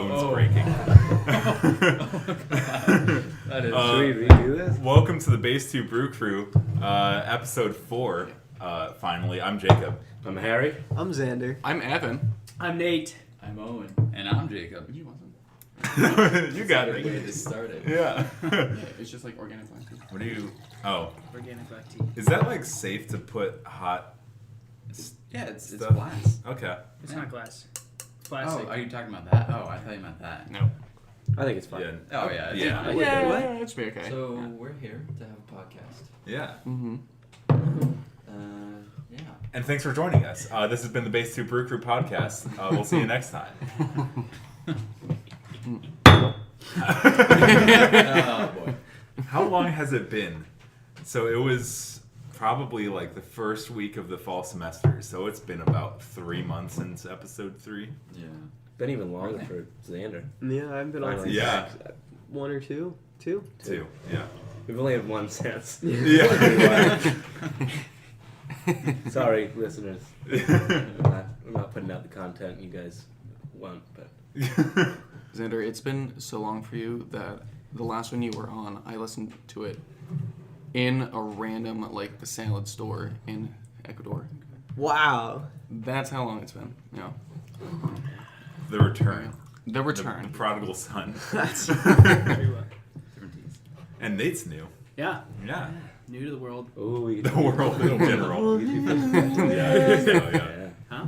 bones breaking. That is. Should we redo this? Welcome to the Base 2 Brew Crew, episode 4. Finally, I'm Jacob. I'm Harry. I'm Xander. I'm Evan. I'm Nate. I'm Owen. And I'm Jacob. You wasn't. You got That's a it. good way to start it. Yeah. Yeah, it's just like organic black tea. What do you... Oh. Organic black tea. Is that, like, safe to put hot... Yeah, it's Stuff. glass. Okay. It's Yeah. not glass. It's plastic. Oh, are you talking about that? Oh, I thought you meant that. No. I think it's fine. Yeah. Oh, yeah. It's Yeah. fine. Yeah, it's be okay. So, we're here to have a podcast. Yeah. Mm-hmm. Yeah. And thanks for joining us. This has been the Base 2 Brew Crew podcast. We'll see you next time. Oh, boy. How long has it been? So it was probably like the first week of the fall semester. So it's been about 3 months since episode 3. Yeah. Been even longer Okay. for Xander. Yeah, I've been on Finally. Yeah. one or two. Two? 2. Yeah. We've only had one since. Yeah. Sorry, listeners. I'm not putting out the content you guys want, but Xander, it's been so long for you that the last one you were on, I listened to it in a random, like, salad store in Ecuador. Wow. That's how long it's been. Yeah. The return. The return. The prodigal son. That's Very well. And Nate's new. Yeah. Yeah. New to the world. ooh, we The world in general. yeah. Yeah. Huh?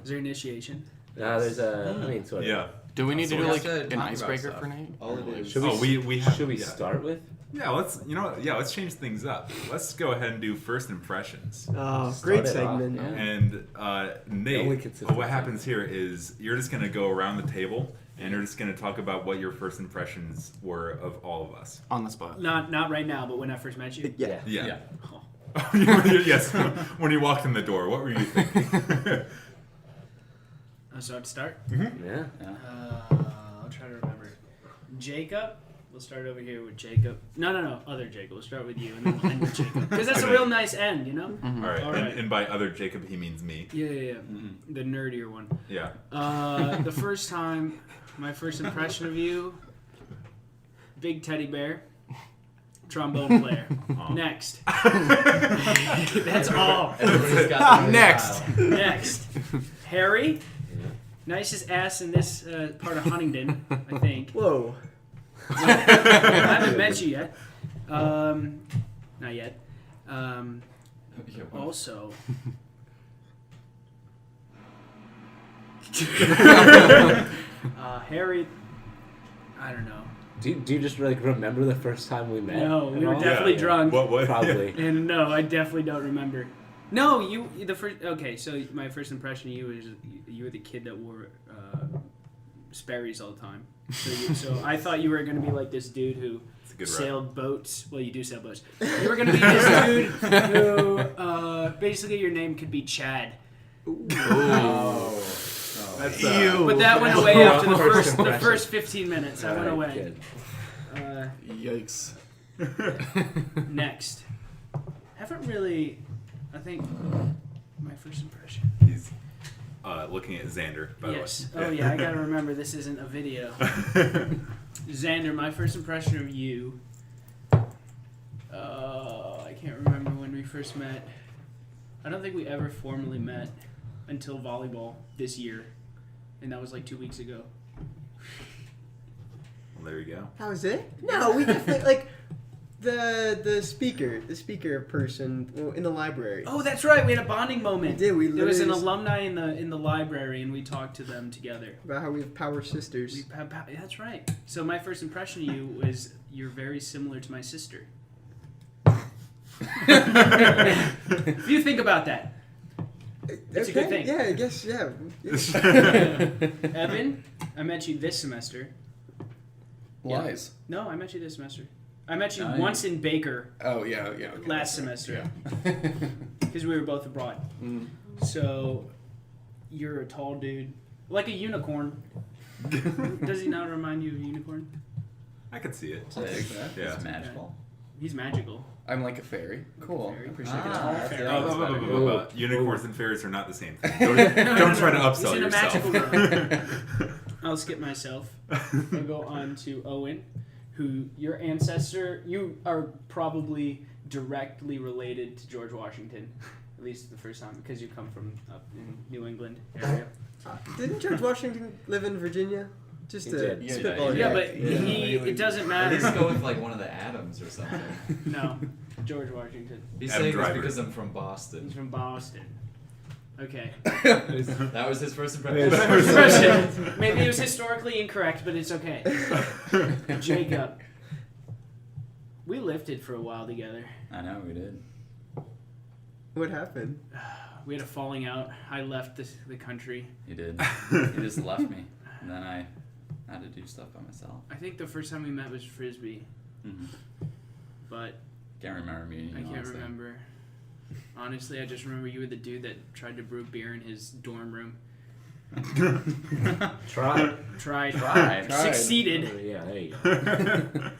Is there initiation? There's a. I mean, sort of. Yeah. Do we need So to we do, have like, to an talk about icebreaker stuff. for Nate? All it is. Should Oh, we have. Should we yeah. start with? Yeah, let's. You know what? Yeah, let's change things up. Let's go ahead and do first impressions. oh, Start great it off, segment. yeah. And only Nate, consistent what thing. happens here is you're just gonna go around the table and you're just gonna talk about what your first impressions were of all of us. On the spot. Not right now, but when I first met you. Yeah. Yeah. Oh. Yes. When you walked in the door, what were you thinking? So to start, Yeah. I'll try to remember. Jacob. We'll start over here with Jacob. No. Other Jacob. We'll start with you and then we'll end with Jacob. Because that's a real nice end, you know? Mm-hmm. All right. All right. And by other Jacob, he means me. Yeah. Mm-hmm. The nerdier one. Yeah. The first time, my first impression of you, big teddy bear, trombone player. Oh. Next. That's all. Everybody's got their Next. style. Next. Harry, nicest ass in this part of Huntingdon, I think. Whoa. I haven't met you yet. Not yet. Yeah, well, Also, Harry, I don't know. Do you just like remember the first time we met? No, we at were all? definitely Yeah. drunk. What? Probably. And no, I definitely don't remember. No, the first. Okay, so my first impression of you was you were the kid that wore Sperry's all the time. So I thought you were going to be like this dude who It's a good sailed boats. Well, you do sail boats. You were going to be this dude who basically your name could be Chad. Oh. That's, But that went away after the First first impression. 15 minutes. I went Alright, away. good. Yikes. Next, haven't really. I think my first impression. He's looking at Xander, by Yes. the way. Oh yeah, I gotta remember this isn't a video. Xander, my first impression of you. I can't remember when we first met. I don't think we ever formally met until volleyball this year, and that was like 2 weeks ago. Well, there you go. That was it? No, we definitely, like, the speaker person in the library. Oh, that's right. We had a bonding moment. We did. We There was an literally alumni in the library, and we talked to them together. about how we have power sisters. That's right. So my first impression of you was you're very similar to my sister. If you think about that. It's a good thing. Yeah, I guess, yeah. Evan, I met you this semester. Lies. No, I met you this semester. I met you Nice. once in Baker Oh, yeah. Okay, last that's semester right. because we were both abroad. Mm. So you're a tall dude, like a unicorn. Does he not remind you of a unicorn? I could see it. It's Yeah. magical. He's magical. I'm like a fairy. Cool. Fairy. I appreciate Ah, it. that's- Oh, unicorns and fairies are not the same thing. Don't try to He's upsell in a magical yourself. world. I'll skip myself and go on to Owen, who your ancestor, you are probably directly related to George Washington, at least the first time, because you come from up in New England area. Didn't George Washington live in Virginia? Just He to did. Yeah, spitball Yeah, it. but it doesn't At least matter. go with like one of the Adams or something. No, George Washington. He's Adam saying this Driver. because I'm from He's Boston. from Boston. Okay. That was his first impression. Impression. Maybe it was historically incorrect, but it's okay. Jacob. We lifted for a while together. I know we did. What happened? We had a falling out. I left the country. You did. You just left me, and then I had to do stuff by myself. I think the first time we met was Frisbee, Mm-hmm. but Can't remember meeting you. I can't honestly. remember. Honestly, I just remember you were the dude that tried to brew beer in his dorm room. Try. Tried. Tried. Succeeded. Yeah, there you go.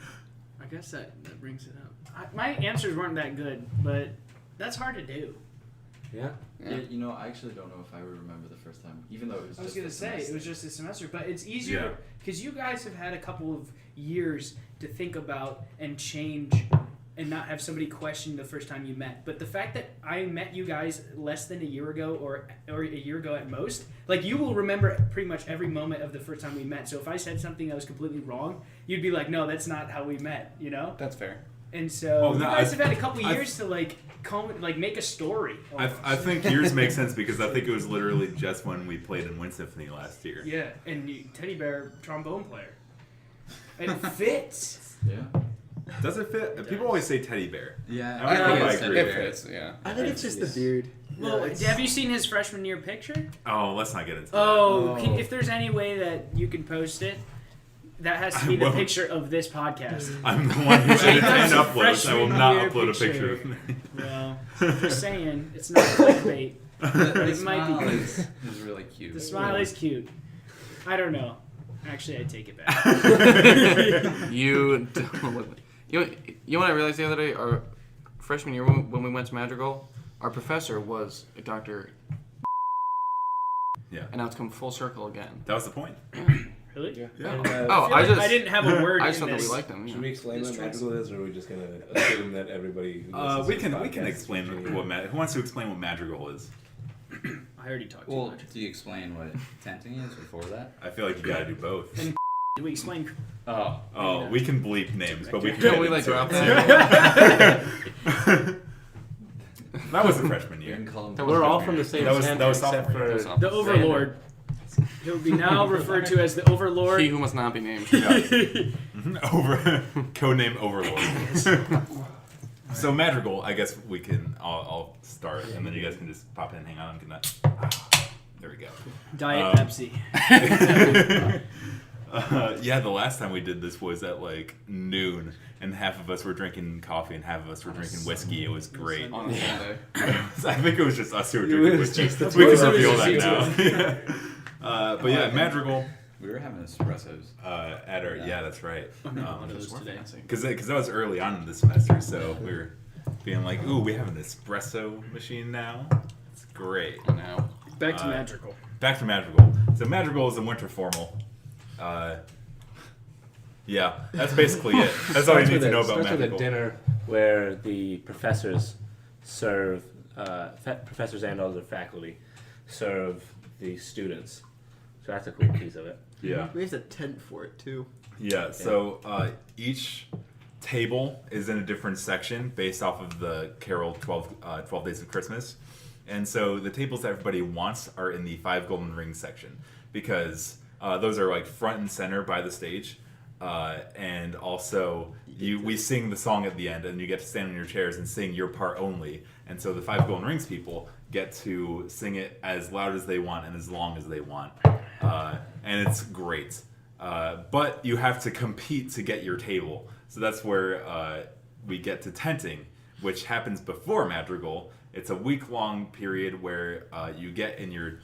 I guess that brings it up. My answers weren't that good, but that's hard to do. Yeah. Yeah, you know, I actually don't know if I would remember the first time, even though it was. I was just gonna a say it semester. was just a semester, but it's easier because you guys have had a couple of years to think about and change, and not have somebody question the first time you met. But the fact that I met you guys less than a year ago, or a year ago at most, like you will remember pretty much every moment of the first time we met. So if I said something that was completely wrong, you'd be like, "No, that's not how we met," you know. That's fair. And so Oh, no, you guys I- have had a couple I- years to make a story. I think yours makes sense because I think it was literally just when we played in Wind Symphony last year. Yeah, and Teddy Bear trombone player. It fits. Yeah. Does it fit? It People does. always say teddy bear. Yeah. I don't know if I agree. It fits, yeah. I think it's just the beard. Well, Yeah, it's- have you seen his freshman year picture? Oh, let's not get into that. Oh, Oh. if there's any way that you can post it, that has to be I the won't. picture of this podcast. I'm the one who edits and Jacob's uploads. I will freshman not year upload a picture. picture of me. Well, just saying, it's not clickbait. The It might be smile good. is really cute. The smile is cute. I don't know. Actually, I take it back. You don't. You know what I realized the other day? Our freshman year when we went to Madrigal, our professor was a Dr. Yeah. And now it's come full circle again. That was the point. Really? Yeah. Yeah. And, Oh, I, I feel like just I didn't have a word I in just thought that we this. liked him. should we explain This what trans- magical is, or are we just gonna assume that everybody? Who listens We to can the we can podcast explain is what who wants to explain what madrigal is. I already talked too Well, much. do you explain what tenting is before that? I feel like you gotta do both. And- Do we explain? Oh. Oh, we can bleep names, but we can. Can we, edit like, drop it. That was the freshman You can year. call them. That was We're all good. from the same That was- center, that was except sophomore year. for That was The Overlord. He'll be now referred to as the Overlord. He who must not be named. Over codename Overlord. So madrigal, I guess we can. I'll start, and then you guys can just pop in. Hang on, I'm gonna. There we go. Diet Pepsi. Yeah, the last time we did this was at like noon, and half of us were drinking coffee and half of us were drinking whiskey. It was great. On a Sunday. I think it was just us who were It drinking was whiskey. just the We two can of us. reveal It that was now. But yeah, madrigal. We were having espressos. At our yeah, that's right. One of those today. Because that was early on in the semester, so we were being like, "Ooh, we have an espresso machine now. It's great." Now. Back to Madrigal. Back to madrigal. So madrigal is a winter formal. Yeah, that's basically it. That's all you need to know about Starts with a madrigal. dinner where the professors serve, professors and other faculty serve the students. So that's a cool piece of it. Yeah. We have a tent for it too. Yeah, so each table is in a different section based off of the Carol 12 Days of Christmas. And so the tables that everybody wants are in the 5 golden rings section because those are like front and center by the stage. And also we sing the song at the end and you get to stand in your chairs and sing your part only. And so the 5 golden rings people get to sing it as loud as they want and as long as they want. And it's great. But you have to compete to get your table. So that's where we get to tenting, which happens before Madrigal. It's a week-long period where you get in your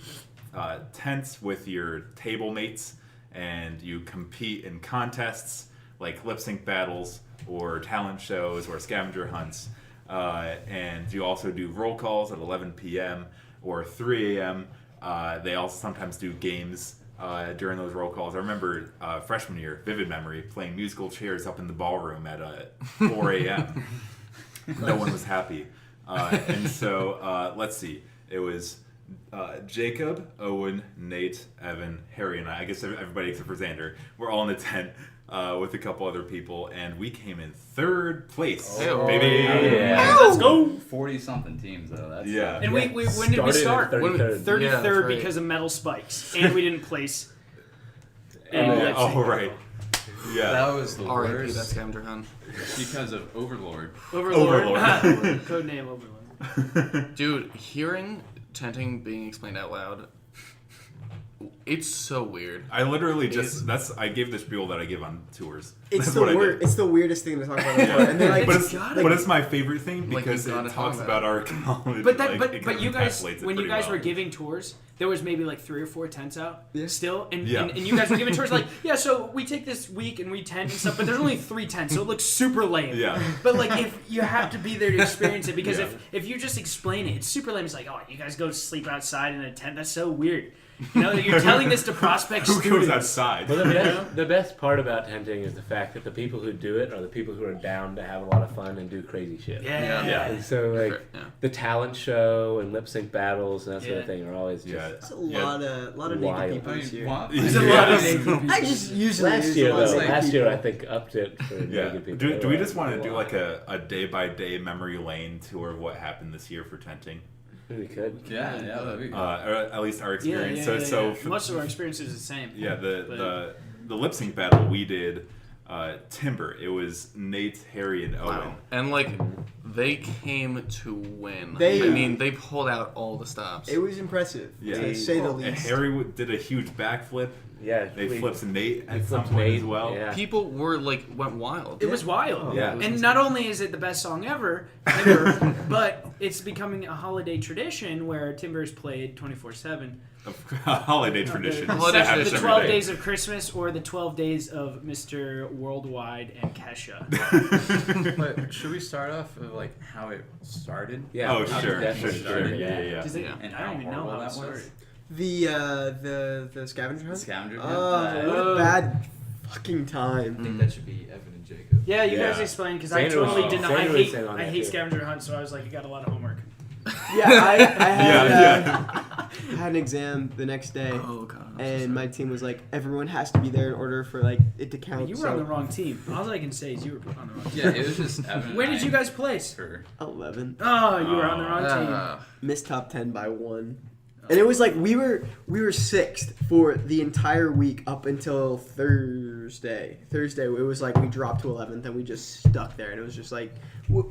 tents with your table mates and you compete in contests like lip sync battles or talent shows or scavenger hunts. And you also do roll calls at 11 p.m. or 3 a.m. They also sometimes do games during those roll calls. I remember freshman year, vivid memory, playing musical chairs up in the ballroom at 4 a.m. No one was happy. And so, let's see. It was Jacob, Owen, Nate, Evan, Harry, and I guess everybody except for Xander. We're all in a tent with a couple other people, and we came in third place. Oh, baby! yeah. Let's go. 40-something teams, though. That's Yeah. And when did we Started start? at 33rd. 33rd Yeah, that's right. because of metal spikes, and we didn't place. Yeah. Oh, right. Yeah. That was the R.I.P. worst That scavenger hunt. because of Overlord. Overlord. Overlord. Codename Overlord. Dude, hearing tenting being explained out loud, it's so weird. I literally just I gave the spiel that I give on tours. It's That's the what I word. did. It's the weirdest thing to talk about. Yeah. And they're like, but it's gotta but it's my favorite thing Like, because you gotta it talks talk about about our college. But that, like, but it but kind you of guys, encapsulates it when you pretty guys well. were giving tours, there was maybe like 3 or 4 tents out Yeah. still, and, Yeah. and you guys were giving tours like, yeah, so we take this week and we tent and stuff, but there's only 3 tents, so it looks super lame. Yeah. But like, if you have to be there to experience it, because Yeah. if you just explain it, it's super lame. It's like, oh, you guys go sleep outside in a tent. That's so weird. You know, you're telling this to prospect Who students. goes outside? Well, the best part about tenting is the fact that the people who do it are the people who are down to have a lot of fun and do crazy shit. Yeah. Yeah. And so, like, Sure, yeah. the talent show and lip sync battles and that sort of Yeah. thing are always just. Yeah. It's a lot of Wild. naked people I this mean, year. what? There's a Yeah. lot of naked people. I just usually Last use year, a lot of though, naked last year I people. think upped it for Yeah. naked people. Do we just want to A do lot. like a day by day memory lane tour of what happened this year for tenting? We could. Yeah, that'd be good. Or at least our Yeah, experience. yeah, yeah, so yeah. Most of our experience is the same. yeah, But- the lip sync battle we did, Timber. It was Nate, Harry, and Owen. Wow. And like, they came to win. They- I mean, they pulled out all the stops. It was impressive, Yeah. to say the And least. Harry did a huge backflip. Yeah. They flipped Nate we at some flipped point Nate, as well. yeah. People were like went wild. It was wild. Oh, Yeah. And not only is it the best song ever, Timber, but it's becoming a holiday tradition where Timber is played 24/7. Holiday tradition. Holiday The tradition. 12 days of Christmas or the 12 days of Mr. Worldwide and Kesha. But should we start off with like how it started? Yeah. Oh, we sure, definitely sure, should, yeah. Does it- Yeah. And I how don't even know horrible how it that started. was. The scavenger The hunt. scavenger hunt. Oh, That- what a bad fucking I time. think that should be Evan and Jacob. Yeah, you guys Yeah. explain because I Xander totally was- did not. Xander was in on I that hate too. scavenger hunt, so I was like, I got a lot of homework. Yeah, I had Yeah, I had an exam the next day, Oh god. I'm so and my team was like, everyone has to be there in order for like it to count. You were so on the wrong team. All I can say is you were on the wrong team. Yeah, it was just Evan. Where and did I you guys place? For 11, Oh, you were on the wrong team. missed top 10 by 1, and it was like we were 6th for the entire week up until Thursday. Thursday it was like we dropped to 11th and we just stuck there, and it was just like,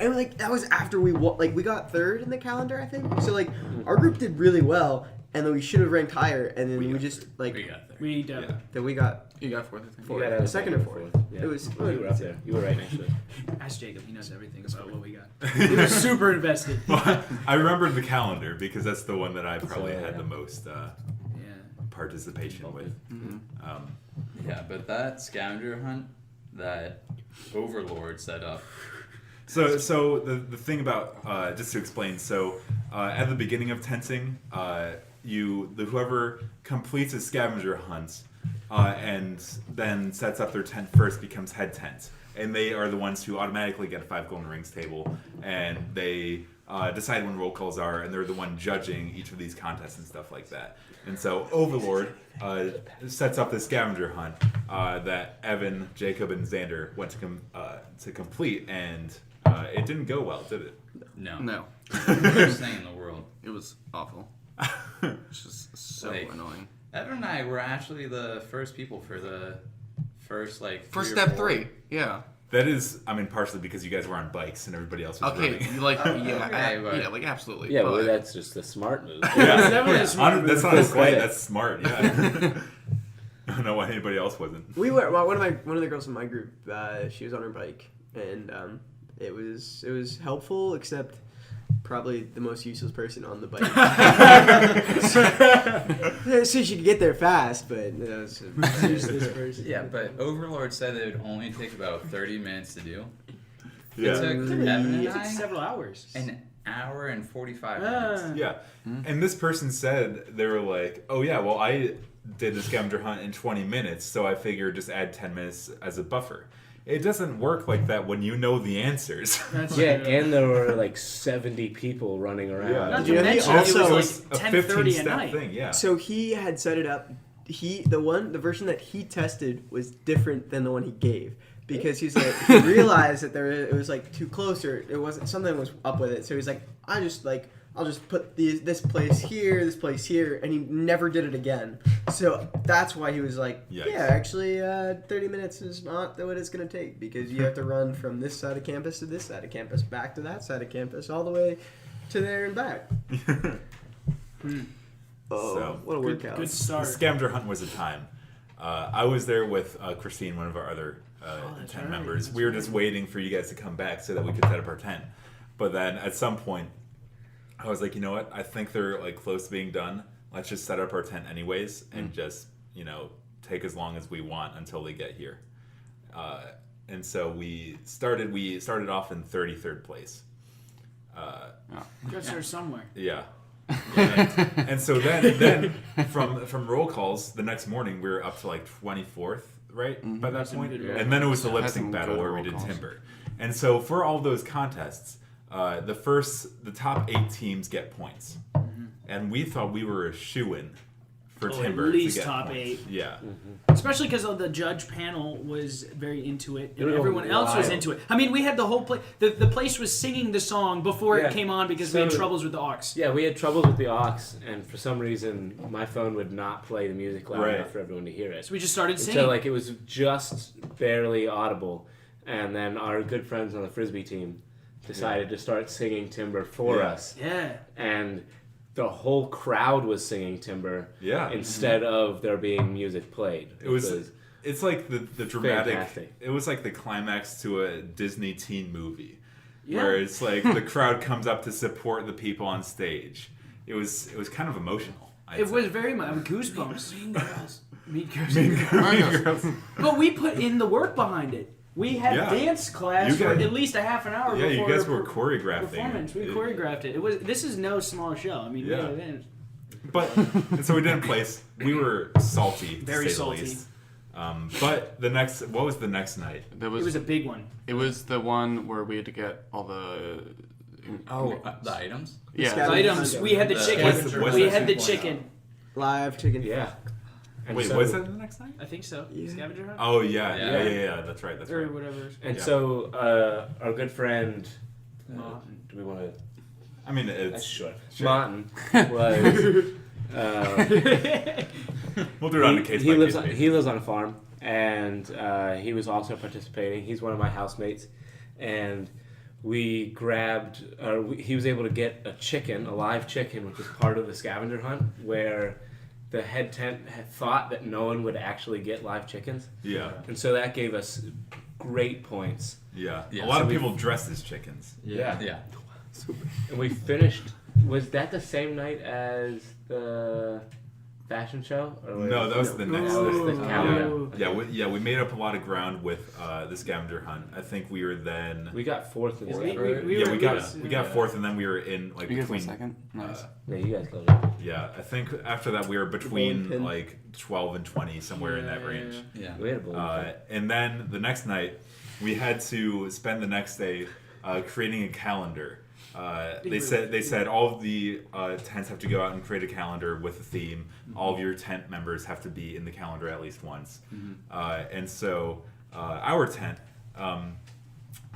and like that was after we like we got 3rd in the calendar, I think. So like our group did really well, and then we should have ranked higher, and then we just like we got there. We then we got You got 4th, I think. You gotta have second or fourth. Yeah. It was- You were up there. You were right next to it. ask Jacob. He knows everything about what we got. He was super invested. Well, I remembered the calendar because that's the one that I probably So, had yeah. the most Yeah. participation with. Yeah, but that scavenger hunt that Overlord set up. So the thing about just to explain, so at the beginning of tenting, whoever completes a scavenger hunt and then sets up their tent first becomes head tent, and they are the ones who automatically get a 5 golden rings table, and they decide when roll calls are, and they're the one judging each of these contests and stuff like that. And so Overlord sets up this scavenger hunt that Evan, Jacob, and Xander went to complete, and it didn't go well, did it? No. No. Worst thing in the world. It was awful. It's just so Like- annoying. Evan and I were actually the first people for the first like. First 3 or step 4. 3. Yeah. That is, I mean, partially because you guys were on bikes and everybody else was Okay. running. You like Okay, but- yeah, like absolutely. Yeah, but well, that's just a smart move. It's definitely a smart That's move. not a Full slight. credit. That's smart. Yeah. I don't know why anybody else wasn't. we were well, one of the girls in my group. She was on her bike, and it was helpful, except probably the most useless person on the bike. So she could get there fast, but Useless person. Yeah, but Overlord said it would only take about 30 minutes to do. Yeah. It took Evan and It took I several hours. an hour and 45 Ah. minutes. Yeah. And this person said, they were like, oh yeah, well I did the scavenger hunt in 20 minutes, so I figured just add 10 minutes as a buffer. It doesn't work like that when you know the answers. That's Yeah, true. and there were like 70 people running around. Yeah. Not Did you to know he mention, also- it It was was like a 10:30 at 15-step night. thing, yeah. So he had set it up. The version that he tested was different than the one he gave because he's like he realized that it was like too close or it wasn't something was up with it. So he's like, I'll just put this place here, and he never did it again. So that's why he was like, Yikes. yeah, actually, 30 minutes is not what it's gonna take because you have to run from this side of campus to this side of campus, back to that side of campus, all the way to there and back. Oh, So, what a Good, workout! good The start. scavenger hunt was a time. I was there with Christine, one of our other that's tent right. members. That's We were right. just waiting for you guys to come back so that we could set up our tent. But then at some point, I was like, you know what? I think they're like close to being done. Let's just set up our tent anyways and just take as long as we want until they get here. And so we started off in 33rd place. You gotta start somewhere. Yeah. And so then from roll calls the next morning we were up to like 24th, right? By that That's some point. good And then it was the lip Had sync some battle good where we roll did calls. timber. And so for all those contests, the top 8 teams get points. And we thought we were a shoo-in for Oh, timber at least to get top points. 8. Yeah. Especially because the judge panel was very into it, They and were everyone else was wild. into it. I mean, we had the whole place. The place was singing the song before Yeah. it came on because we had So- troubles with the aux. Yeah, we had troubles with the aux, and for some reason, my phone would not play the music loud Right. enough for everyone to hear it. So we just started And singing. so, like, it was just barely audible, and then our good friends on the frisbee team decided to start singing Timber for Yeah. us, yeah. and the whole crowd was singing Timber Yeah. instead of there being music played. It was it's like the dramatic fantastic. it was like the climax to a Disney teen movie. Yeah. Where it's like the crowd comes up to support the people on stage. It was kind of emotional. I'd It say. was very much goosebumps. Mean Girls. Mean Girls. Mean Girls. But we put in the work behind it. We had Yeah. dance class You for guys- at least a half an hour Yeah, before you guys the were choreographing. performance. We it. choreographed it. This is no small show. I mean, Yeah. we had But and so we didn't place. We were salty, to Very say salty. the least. But what was the next night? There it was a big one. It was the one where we had to get all the. The items? Yeah. Scavenger Items. hunt. We had the The- chicken. what's we the had the 2.0? chicken. Live chicken. Yeah. And Wait, so, was that the next night? I think so. Yeah. Scavenger hunt Oh yeah, Yeah. yeah. That's right. That's or right. whatever. And Yeah. so our good friend, Martin. do we want to? I mean, That's it's short. Sure. Martin was. we'll do it on a case he by lives case on, basis. he lives on a farm, and he was also participating. He's one of my housemates, and we grabbed. He was able to get a live chicken, which was part of the scavenger hunt, where the head tent had thought that no one would actually get live chickens, Yeah, and so that gave us great points. yeah. Yeah, A lot so of we- people dressed as chickens. Yeah. Yeah. And we finished. Was that the same night as the fashion show? Or No, that was the next That was night. the calendar. We made up a lot of ground with the scavenger hunt. I think we were then. We got fourth in the We- scavenger. we yeah, were- we got we we got was- fourth, and then we were in like You guys between. went second? Nice. Yeah, you guys killed it. Yeah, I think after that we were Bowling between pin. like 12 and 20, somewhere in that Yeah, range. Yeah. We had a bowling pin. And then the next night, we had to spend the next day creating a calendar. They said all of the tents have to go out and create a calendar with a theme. All of your tent members have to be in the calendar at least once. And so our tent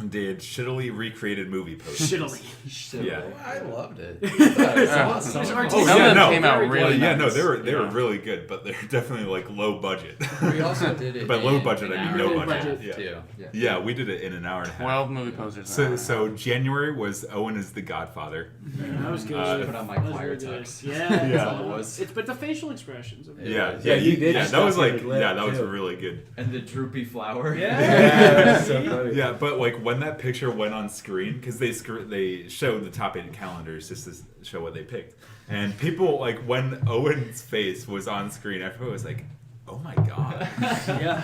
did shittily recreated movie posters. Shittily. Yeah. I loved it. That's awesome. It was Oh, artistic. Some of yeah, them no. came out Very good. really Yeah, no, nice. they were Yeah. really good, but they're definitely like low budget. We also did it. By low in budget, an I mean hour no and a budget. half, Yeah. too. Yeah, we did it in an hour and a half. 12 movie posters. So January was Owen is the Godfather. That was good. Uh, Put on my That was choir really good. tux. Yeah, Yeah. That's all it was. It's but the facial expressions. Of it. Yeah, was. yeah, you did that stuff was in like his lip, that was too. really good. And the droopy flower. Yeah. Yeah, that's so funny. Yeah, but like when that picture went on screen, because they showed the top 8 calendars just to show what they picked, and people like when Owen's face was on screen, everyone was like, "Oh my god!" Yeah.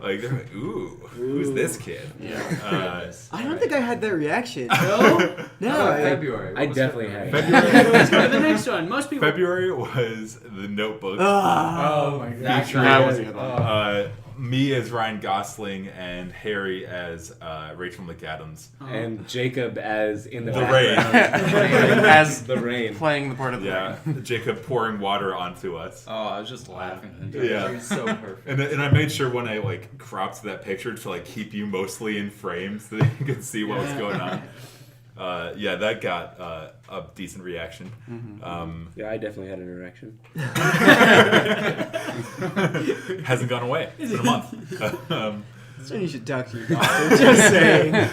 Like they're like, "Ooh, who's this kid?" Yeah. I don't think I had that reaction. No? No. February. I definitely had. February. Let's go to the next one. Most people. February was The Notebook. Ah. my god. That was a good one. Me as Ryan Gosling and Harry as Rachel McAdams. And Jacob as in the The background. As the rain. playing the part of the Yeah, Jacob pouring water onto us. Oh, I was just laughing. Yeah. It was so perfect. And I made sure when I like cropped that picture to like keep you mostly in frame so that you could see what was going on. Yeah, that got a decent reaction. Yeah, I definitely had an erection. Hasn't gone away. It's been a month. That's when you should talk to your doctor. Just saying.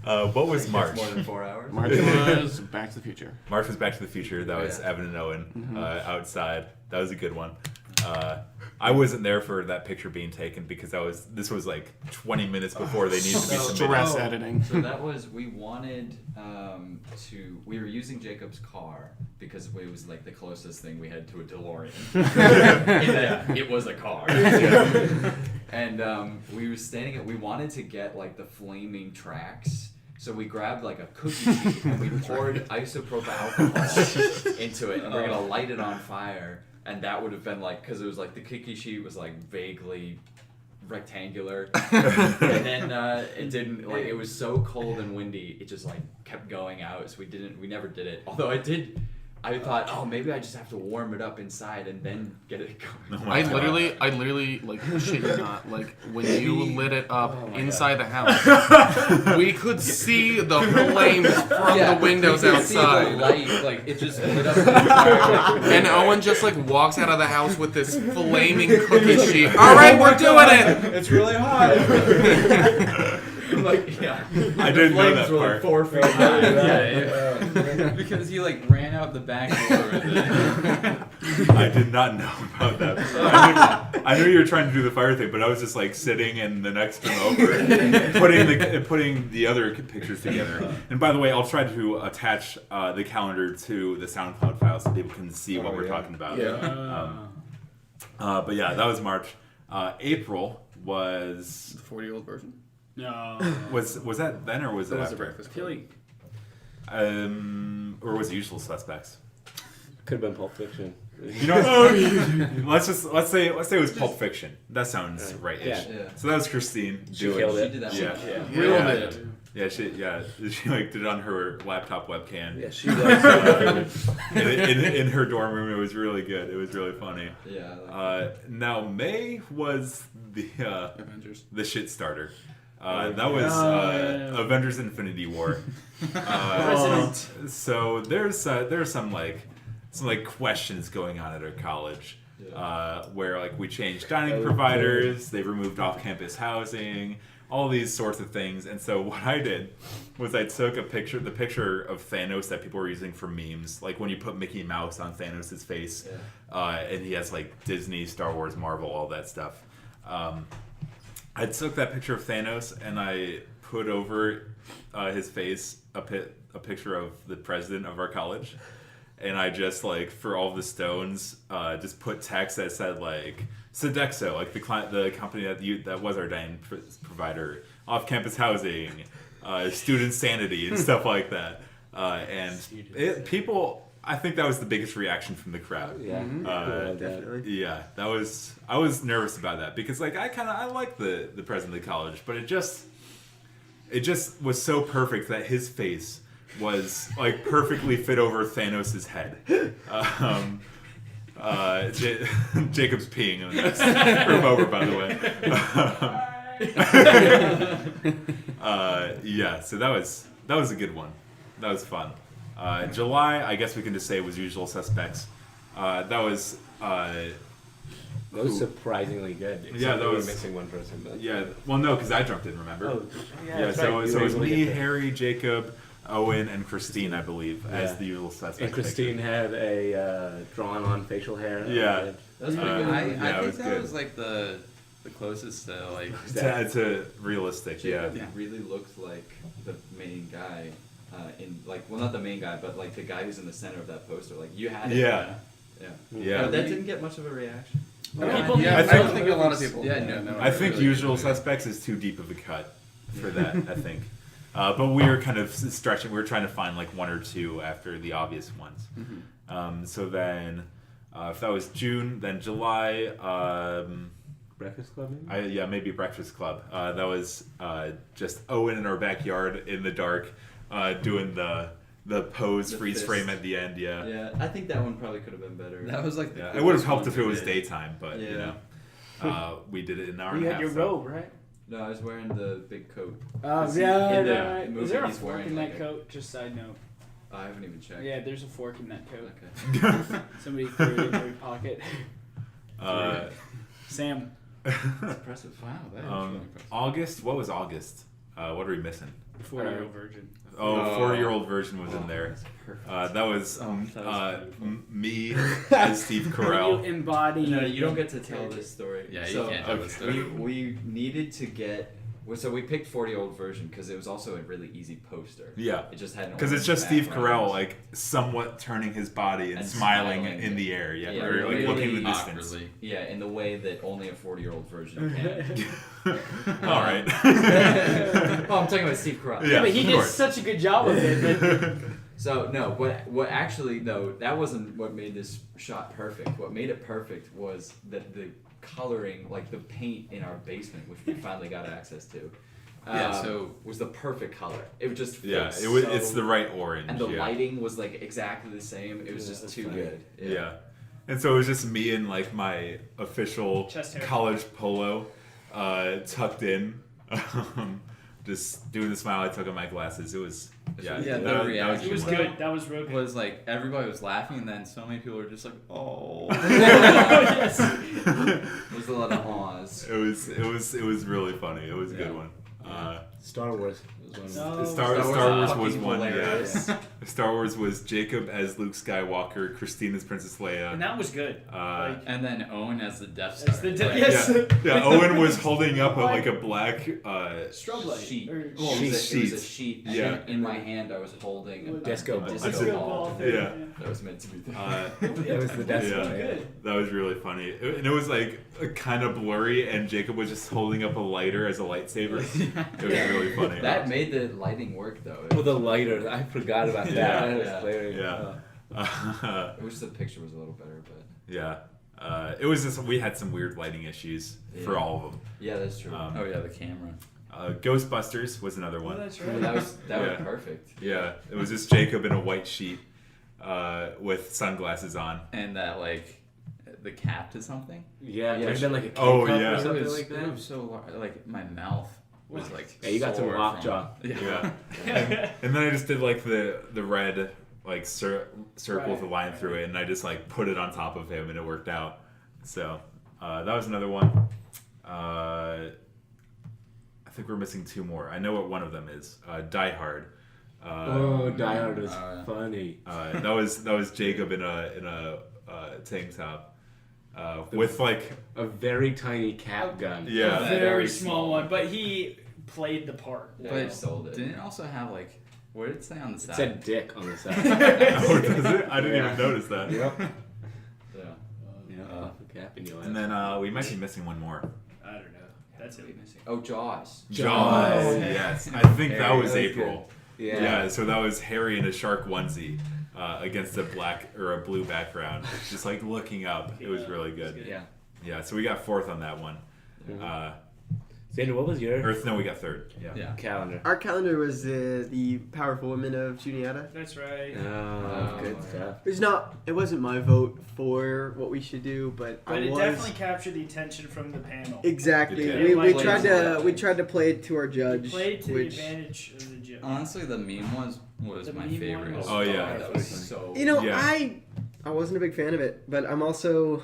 What was March? More than 4 hours. March was Back to the Future. March was Back to the Future. That was Yeah. Evan and Owen outside. That was a good one. I wasn't there for that picture being taken because this was like 20 minutes before they needed to be submitted. Stress editing. So that was, we wanted we were using Jacob's car because it was like the closest thing we had to a DeLorean. In that it was a car. And we were we wanted to get like the flaming tracks. So we grabbed like a cookie sheet and we poured isopropyl alcohol into it and we're gonna light it on fire. And that would have been like, because it was like the cookie sheet was like vaguely rectangular, and then it didn't, like, it was so cold and windy, it just like kept going out, so we never did it. Although I thought, oh, maybe I just have to warm it up inside and then get it going. Oh my I God. literally, like, shit you not, like, when you lit it up inside the house, we could see the flames from the windows you could see the outside. light, like, it just lit up the entire And Owen just, like, walks out of the house with this flaming cookie sheet. All right, we're doing it! It's really hot. Like, yeah. I didn't know that Flames were part. like 4 feet high. Because he like ran out the back door with it. I did not know about that. I knew you were trying to do the fire thing, but I was just like sitting in the next room over, putting the other pictures together. And by the way, I'll try to attach the calendar to the SoundCloud file so people can see what we're talking about. But yeah, that was March. April was The 40-year-old version. No. was that then or was it That was after? the Breakfast I feel Club. like Or was it Usual Suspects? Could have been Pulp Fiction. You know, let's say it was Pulp Fiction. That sounds right-ish. Yeah. So that was Christine doing. killed She it. did that Yeah. one. Yeah, she like did it on her laptop webcam. Yeah, she was. in her dorm room. It was really good. It was really funny. Yeah. I like Now May was the Avengers. shit starter. That was yeah. Avengers: Infinity War. So there's some questions going on at our college. Where like we changed dining providers, they removed off-campus housing, all these sorts of things. And so what I did was I took the picture of Thanos that people were using for memes, like when you put Mickey Mouse on Thanos' face, and he has like Disney, Star Wars, Marvel, all that stuff. I took that picture of Thanos and I put over his face a picture of the president of our college. And I just, like, for all the stones, just put text that said, like, Sodexo, like the company that was our dining provider, off-campus housing, student sanity, and stuff like that. I think that was the biggest reaction from the crowd. Yeah, Definitely. Yeah, I was nervous about that because, like, I like the president of the college, but it just was so perfect that his face was like perfectly fit over Thanos' head. Jacob's peeing in the next room over, by the way. Yeah, so that was a good one. That was fun. July, I guess we can just say it was Usual Suspects. That was surprisingly good. Yeah, that we were was- missing one person. But yeah. Well, no, because I jumped in. Remember? Oh, Yeah, that's so, right. so You it was were able to me, get there. Harry, Jacob, Owen, and Christine, I believe, as Yeah. the Usual Suspects. And Christine had a drawn-on facial hair. Yeah. That was pretty Uh, good. I yeah, it think was that good. was like the the closest to like. to realistic. Yeah. Jacob really looked like the main guy. Well, not the main guy, but like the guy who's in the center of that poster. Like you had it. Yeah. Yeah. But that didn't get much of a reaction. People Yeah, I I think- don't think a lot of people. Yeah, no. I think really Usual really- Suspects is too deep of a cut for that. I think. But we were kind of stretching. We were trying to find like one or two after the obvious ones. So then, if that was June, then July. Breakfast Club, maybe? Maybe Breakfast Club. That was just Owen in our backyard in the dark, doing the pose The freeze fist. frame at the end. Yeah. Yeah, I think that one probably could have been better. That was like the Yeah, it would have coolest helped one if it we was did. daytime, but you know, we did it in an hour You and a had half. your so- robe, right? No, I was wearing the big coat. Oh, Is he- yeah, in the right. movie Is there a he's fork wearing in like that a- coat? Just side note. I haven't even checked. Yeah, there's a fork in that coat. Okay. Somebody threw it in their pocket. Sam. Impressive. Wow, that is really impressive. August. What was August? What are we missing? 4-year-old virgin. Oh, Oh. 4-year-old version was in there. That was, that was beautiful. me as Steve You Carell. embody. No, you don't get to tell this story. Yeah, you so, can't tell this story. We needed to get. So we picked 40-year-old version because it was also a really easy poster. Yeah. It just had. Because it's just Steve Carell, like somewhat turning his body and, And smiling smiling. in the air, Yeah, or like really looking in the distance. Awkwardly. Yeah, in the way that only a 40-year-old version can. All right. Oh, I'm talking about Steve Carell. Yeah, but he of did course. such a good job of it. That So no, what actually no, that wasn't what made this shot perfect. What made it perfect was that the coloring, like the paint in our basement, which we finally got access to, Yeah, so- was the perfect color. It just fit Yeah, it was. so- It's the right orange. and the yeah. lighting was like exactly the same. It was Yeah, just that's too funny. good. Yeah. And so it was just me in like my official Chest hair. college polo, tucked in, just doing the smile. I took off my glasses. It was Yeah, that, the that reaction it was fun. good. That was real good. Was like everybody was laughing, and then so many people were just like, "Oh." Yes. There's a lot of awes. It was really funny. It was a good Yeah. one. Star Wars was one. No. Star Wars Wars fucking was one. hilarious. Yeah. Star Wars was Jacob as Luke Skywalker, Christine as Princess Leia. And that was good. And then Owen as the Death Star. As the Like, yes. Yeah, Owen was holding up like a black. Strobe light. Sheet. Or Well, it was Sheet. a sheet. And Yeah. in my hand, I was holding a Disco ball. disco ball thing. Yeah. That was meant to be. It was the Death Yeah. Star. Yeah. Good. That was really funny. And it was like kind of blurry, and Jacob was just holding up a lighter as a lightsaber. It was really funny. That made the lighting work though. Oh, the lighter. I forgot about that. Yeah. That was Yeah. hilarious. Yeah. I wish the picture was a little better, but Yeah. It was just, we had some weird lighting issues for Yeah. all of them. yeah, that's true. Oh yeah, the camera. Ghostbusters was another Oh, one. that's that right. was Yeah. perfect. Yeah, it was just Jacob in a white sheet with sunglasses on. And that like the cap to something. Yeah, it Yeah, might have been like a oh, K-cup yeah. or It something was, like it that. was so like my mouth was like. Yeah, you got some sore lockjaw. from- Yeah. And then I just did like the red like circle with a line through it, and I just like put it on top of him, and it worked out. So that was another one. I think we're missing two more. I know what one of them is. Die Hard. Oh, Die Hard was uh, funny. That was Jacob in a tank top with like A very tiny cap gun. yeah. A very small one, but he played the part. Yeah, But he sold it. didn't it also have like what did it say on the It side? said dick on the side. Oh, does it? I didn't Yeah. even notice that. Yep. Yeah. Yeah, cap in your And then we might be missing one more. I don't know. That's it. Oh, Jaws. Jaws. Yes, I think that was That was April. Yeah. Yeah, so that was Harry in a shark onesie against a black or a blue background, just like looking up. It was really good. Yeah. Yeah, so we got fourth on that one. Xander, what was your No, we got third. Yeah. Yeah. calendar? Our calendar was the Powerful Women of Juniata. That's right. Oh, good stuff. It wasn't my vote for what we should do, but But I it was definitely captured the attention from the panel. exactly. It We, did. we Like- tried to play it to our judge, Played to which the advantage of the judge. Honestly, the meme was The my meme favorite. one was- Oh, yeah. that was so. you know Yeah. I wasn't a big fan of it, but I'm also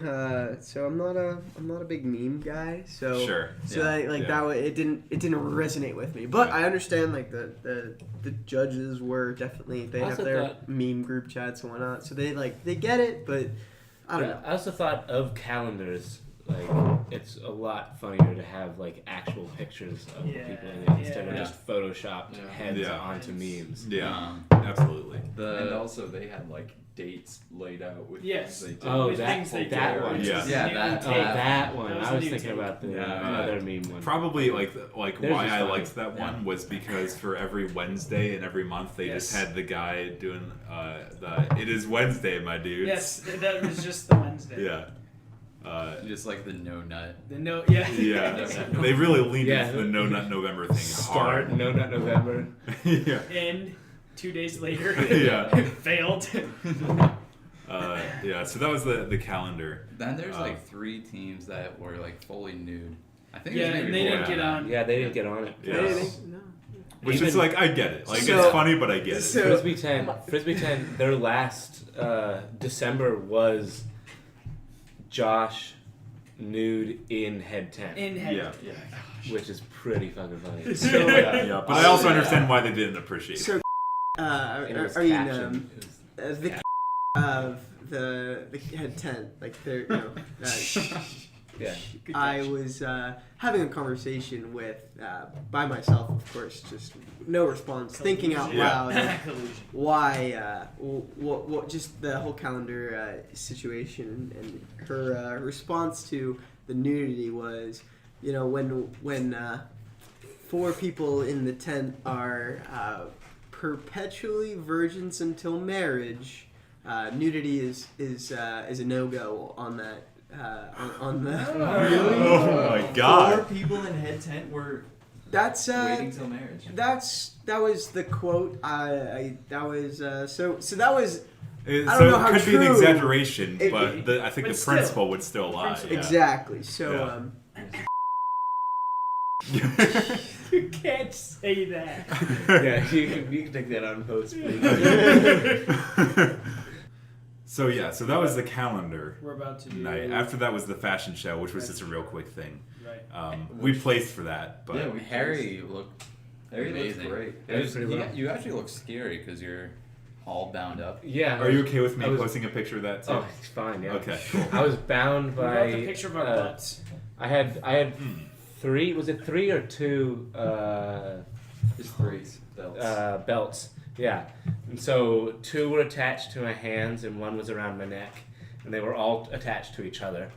so I'm not a big meme guy. So Sure. So Yeah. like Yeah. that way it didn't resonate with me. But Yeah. I understand like the judges were definitely they I have also their thought- meme group chats and whatnot, so they get it, but I don't know. I also thought of calendars like it's a lot funnier to have like actual pictures of the people in it instead of Yeah. just photoshopped heads Yeah. onto memes. Yeah, absolutely. And also they had like dates laid out with Yes. things they did. Oh, With things they that did. one. Yeah. Yeah, New that- Oh, take. that one. That was I a was new thinking take. about the Yeah. other meme one. Probably like Theirs why is I funny. liked that one was because for every Wednesday and every month they just Yes. had the guy doing the "It is Wednesday, my dudes." Yes, that was just the Wednesday. Yeah. Just like the no nut. The note. Yeah. Yeah. They really leaned Yeah. into the No Nut November thing Start hard. No Nut November. Yeah. And 2 days later, Yeah. it failed. Yeah. So that was the calendar. Then there's Uh, like 3 teams that were like fully nude. I think Yeah, there's maybe and they more didn't than get that. on. Yeah, they didn't get on it. Yeah. No. Which is Even- like I get it. Like So- it's funny, but I get it. so- Frisbee 10, their last December was Josh nude in head 10, In head. Yeah. which is pretty fucking funny. So, Yeah. But I also understand why they didn't appreciate it. So, And it was I mean, captioned. It was the of the head tent, like they're, you know, yeah. I was having a conversation with, by myself, of course, just no response, thinking out Yeah. loud Collusion. why, what, just the whole calendar situation, and her response to the nudity was, you know, when 4 people in the tent are perpetually virgins until marriage, nudity is a no-go on that. On the Oh my 4 god. people in head tent were that's waiting till marriage. that was the quote. That was so that was It, I so don't know it how could be an true exaggeration, it- but I think but the still, principle would still lie. principle. Yeah. exactly so. Yeah. You can't say that. Yeah, you can take that on post, please. So yeah, so that was the calendar We're about to do. night. After that was the fashion show, which was just a real quick thing. Right. We placed for that, but Yeah, we- Harry looked Harry looks amazing. great. It was pretty well. You actually look scary because you're all bound up. Yeah. are you okay with me I was- posting a picture of that too? Oh, it's fine. Yeah. Okay. I was bound We by. got the picture of our butts. I had 3. Was it 3 or 2? Just 3 belts. Belts. Yeah. And so 2 were attached to my hands and 1 was around my neck, and they were all attached to each other.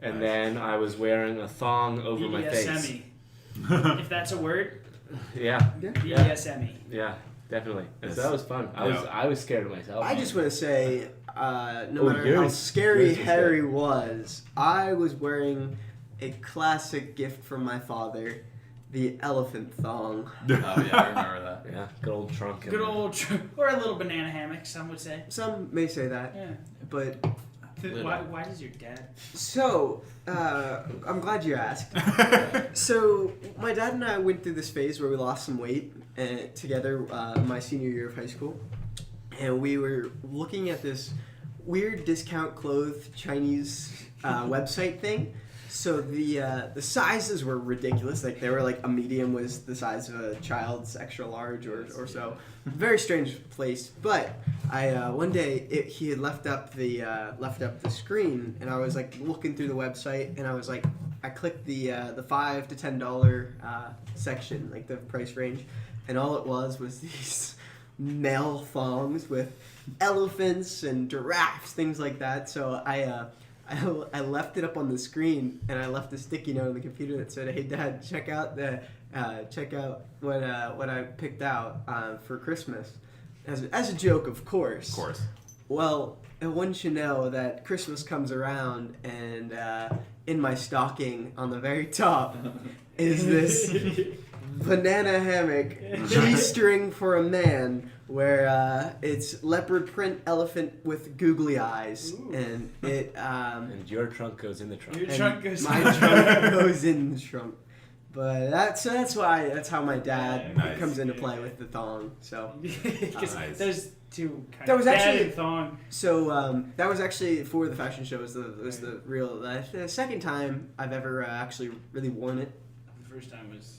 And Nice. then I was wearing a thong over my face. BDSME. If that's a word, Yeah. BDSME. Yeah. Definitely. And so Yes. that was fun. Yeah. I was scared of myself. I just want to say, no Oh, matter how yours- scary yours was Harry was, I was wearing a classic gift from my father, the elephant thong. Oh yeah, I remember that. Yeah. Good old trunk. Good old, or a little banana hammock, some would say. Some may say that, Yeah. but Little. Why does your dad? so I'm glad you asked. So my dad and I went through this phase where we lost some weight together my senior year of high school, and we were looking at this weird discount clothes Chinese website thing. So the sizes were ridiculous. Like they were like a medium was the size of a child's extra large or so. Very strange place. But I one day he had left up the screen, and I was like looking through the website, and I clicked the $5 to $10 section, like the price range, and all it was these male thongs with elephants and giraffes, things like that. So I left it up on the screen, and I left a sticky note on the computer that said, "Hey Dad, check out what I picked out for Christmas," as a joke, of course. Of course. Well, wouldn't you know that Christmas comes around, and in my stocking on the very top is this banana hammock G-string for a man, where it's leopard print elephant with googly eyes. Ooh. And it And your trunk goes in the trunk. Your and trunk goes my in the trunk goes in the trunk. But that's how my dad Nice. comes into play with the thong. So Because Nice. there's 2 kind That of was dad actually- and thong. So that was actually for the fashion show. Was the real the second time I've ever actually really worn it. The first time was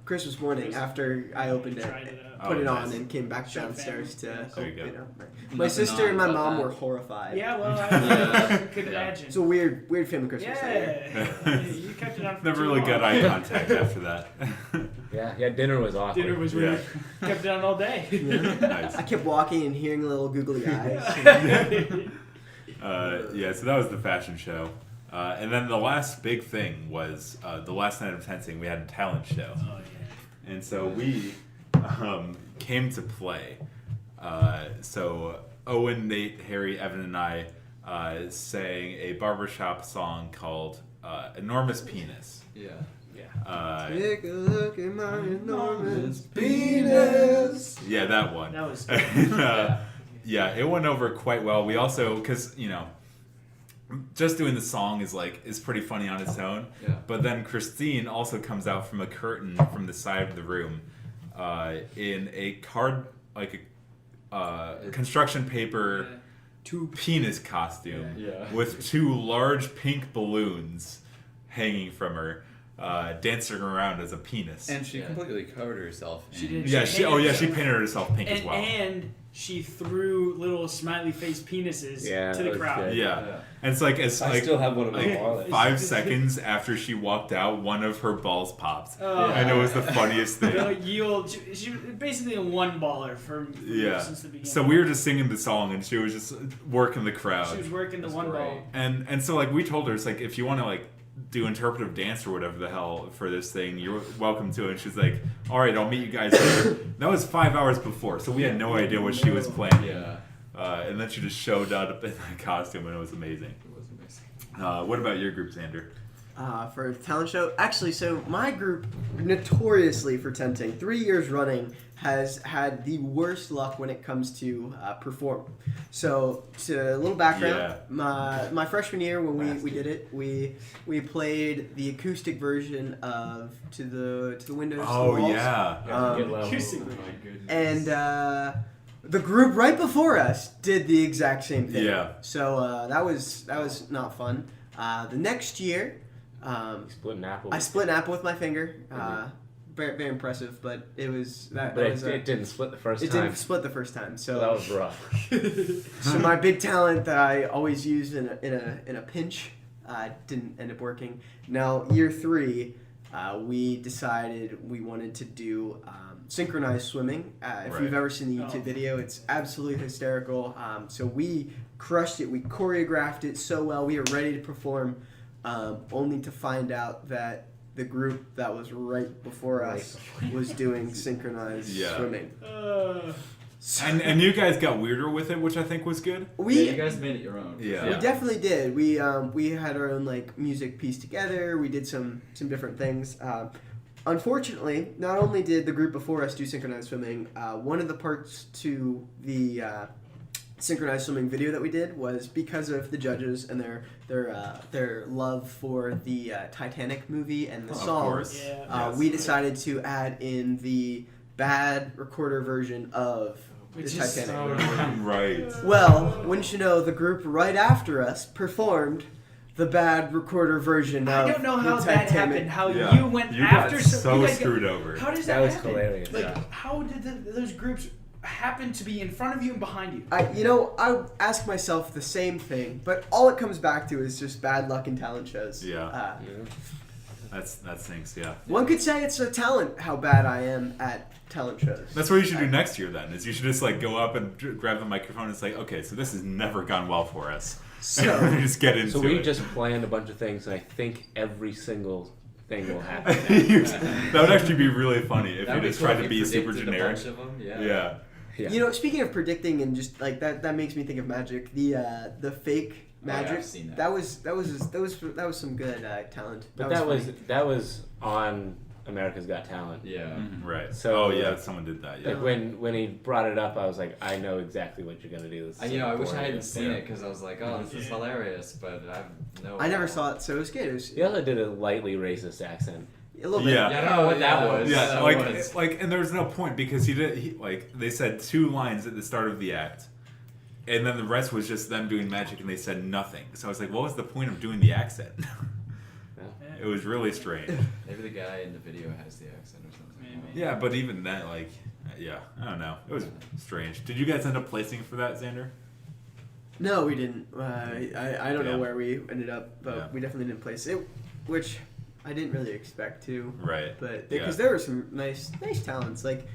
Christmas morning after I opened it. Tried it out. Put Oh, it on nice. and came back Show downstairs to family. There you go. my Nothing sister and my odd about mom that. were horrified. Yeah, well, Yeah. I could imagine. It's a weird family Christmas that year. Yeah, you kept it on for Never too really long. got eye contact after that. Yeah, dinner was awkward. Dinner was really kept it on all day. Nice. I kept walking and hearing little googly eyes. Yeah, so that was the fashion show. And then the last big thing was the last night of Tensing, we had a talent show. Oh yeah. And so we came to play. So Owen, Nate, Harry, Evan, and I sang a barbershop song called Enormous Penis. Yeah. Take a look at my enormous penis. Yeah, that one. That was And, yeah, it went over quite well. We also, because, just doing the song is pretty funny on its own. Yeah. But then Christine also comes out from a curtain from the side of the room in a construction paper penis costume Yeah. with two large pink balloons hanging from her, dancing around as a penis. And she Yeah. completely covered herself. She in- did. yeah, She she painted painted herself pink as well. And she threw little smiley face penises Yeah, to that the was crowd. good. Yeah. And it's like I still have one of my like wallets. 5 seconds after she walked out, one of her balls popped. Oh. And it was the funniest thing. She was basically a one baller since the beginning. So we were just singing the song and she was just working the She crowd. was working the That's one great. ball. And so like we told her, it's like, if you want to like do interpretive dance or whatever the hell for this thing, you're welcome to it. And she's like, all right, I'll meet you guys later. That was 5 hours before, so we had no idea what she was planning. Yeah. And then she just showed up in that costume and it was amazing. It was amazing. What about your group, Xander? For a talent show, actually, so my group, notoriously for tenting, 3 years running, has had the worst luck when it comes to perform. So, to a little background, my freshman year when we did it, we played the acoustic version of To the Windows. to the Oh Walls. yeah. Good level. Acoustic. Oh my goodness. And the group right before us did the exact same thing. Yeah. So that was not fun. The next year, Split an apple. I split an apple with my finger. Very, very impressive, but it was that. but that was it didn't split the first it time. didn't split the first time. So that was rough. So my big talent that I always use in a pinch didn't end up working. Now year 3, we decided we wanted to do synchronized swimming. If Right. you've ever seen the YouTube video, it's absolutely hysterical. So we crushed it. We choreographed it so well. We were ready to perform, only to find out that the group that was right before us was doing synchronized Yeah. swimming. So And you guys got weirder with it, which I think was good. we Yeah, you guys made it your own. Yeah. We definitely did. We had our own like music piece together. We did some different things. Unfortunately, not only did the group before us do synchronized swimming, one of the parts to the synchronized swimming video that we did was because of the judges and their love for the Titanic movie and the Of song. course. Yeah. Yes. We decided to add in the bad recorder version of Which the is Titanic so movie. Right. Well, wouldn't you know, the group right after us performed the bad recorder version of I don't know how the that Titanic. happened. How Yeah. you went You after got you so guys screwed over. How does That that was happen? hilarious. Like, Yeah. how did those groups happen to be in front of you and behind you? I ask myself the same thing, but all it comes back to is just bad luck in talent shows. Yeah. That stinks. Yeah. One could say it's a talent how bad I am at talent shows. That's what you should do next year then. Is you should just like go up and grab the microphone and say, okay, so this has never gone well for us. So just get into So we it. just planned a bunch of things, and I think every single thing will happen. That would actually be really funny if That you would be just cool tried if to you be super predicted a generic. bunch of them, yeah. Yeah. Yeah. you know, speaking of predicting and just like that makes me think of magic. The fake magic. I've seen that. That was some good talent. But funny. that was on America's Got Talent. Yeah. Mhm. Right. So, oh yeah, someone did that. Yeah. Like when he brought it up, I was like, I know exactly what you're gonna do. This is I so wish I boring. hadn't seen Yeah. it because I was like, oh, this is hilarious, but I have no. I never saw it, so it was good. It was He also did a lightly racist accent. a little bit. Yeah. Yeah, I don't know what that was. Yeah, That like, was- and there's no point because like they said 2 lines at the start of the act, and then the rest was just them doing magic, and they said nothing. So I was like, what was the point of doing the accent? It was really strange. Maybe the guy in the video has the accent or something. Maybe. Yeah, but even then, like, yeah, I don't know. It was strange. Did you guys end up placing for that, Xander? No, we didn't. I don't know Yeah. where we ended up, but Yeah. we definitely didn't place it, which I didn't really expect to. Right. But Yeah. because there were some nice talents. Like,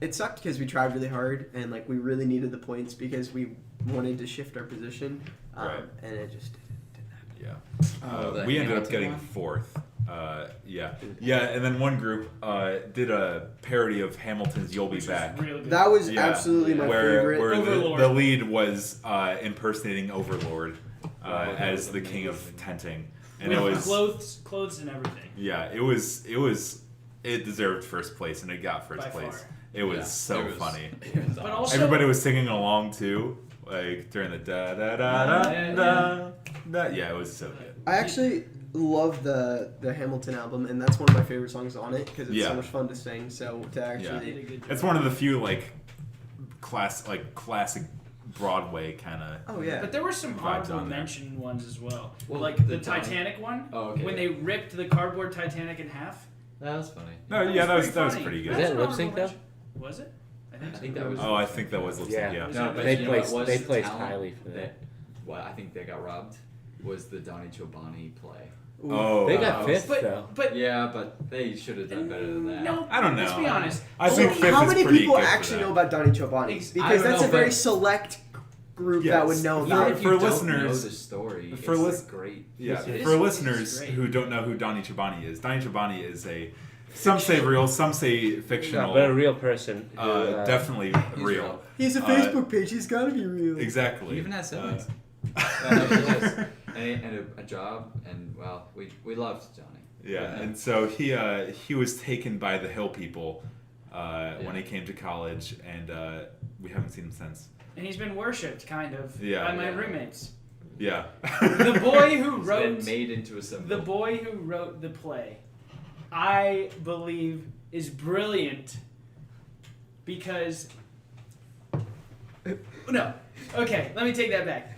it sucked because we tried really hard and like we really needed the points because we wanted to shift our position, Right. and it just didn't happen. Yeah. The We ended up Hamilton getting one? fourth. Yeah. And then one group did a parody of Hamilton's "You'll Be Which was Back," really good. That was Yeah. absolutely my where favorite. Overlord. the lead was impersonating Overlord as the king of tenting, and it With was clothes and everything. yeah, it deserved first place, and it got first By place. far. It was Yeah, so it was- funny. But also, Everybody was singing along too, like during the da da da da da da. Yeah, it was so good. I actually love the Hamilton album, and that's one of my favorite songs on it because it's Yeah. so much fun to sing. So to actually, did a good job. It's one of the few classic Broadway kind of. oh yeah, But there were some Vibes honorable on there. mention ones as well. Well, Like the the Titanic one, Oh, okay. when they ripped the cardboard Titanic in half. That was funny. No, yeah, that was funny. pretty good. Was That's that an lip sync, honorable though? mention. Was it? I think I so. think that was. Oh, I think that was lip sync. Yeah. Yeah. No, but They you know placed- what was they the placed talent highly for that. What I think they got robbed was the Donnie Chobani play. Oh, They got wow. fifth But though. but Yeah, but they should have done better than that. no, I don't know. Let's be honest. I think fifth how is many pretty people good for actually that. know about Donnie Chobani? Ex- I Because don't that's know, a very but- select group Yes. that would know Even about if it. you For don't listeners- know the story, for it's lis- like great. Yeah, It for is- listeners it's great. who don't know who Donnie Chobani is, Donnie Chobani is some say real, some say No, fictional. but a real person. Who, Definitely He's real. real. He's a Facebook page. He's got to be real. Exactly. He even has siblings. And a job, and well, we loved Johnny. Yeah, and so he was taken by the Hill people when he came to college, and we haven't seen him since. And he's been worshipped, kind of, Yeah. by my Yeah. roommates. Yeah. The boy who He's wrote been made into a symbol. the boy who wrote the play, I believe, is brilliant because. No. Okay, let me take that back.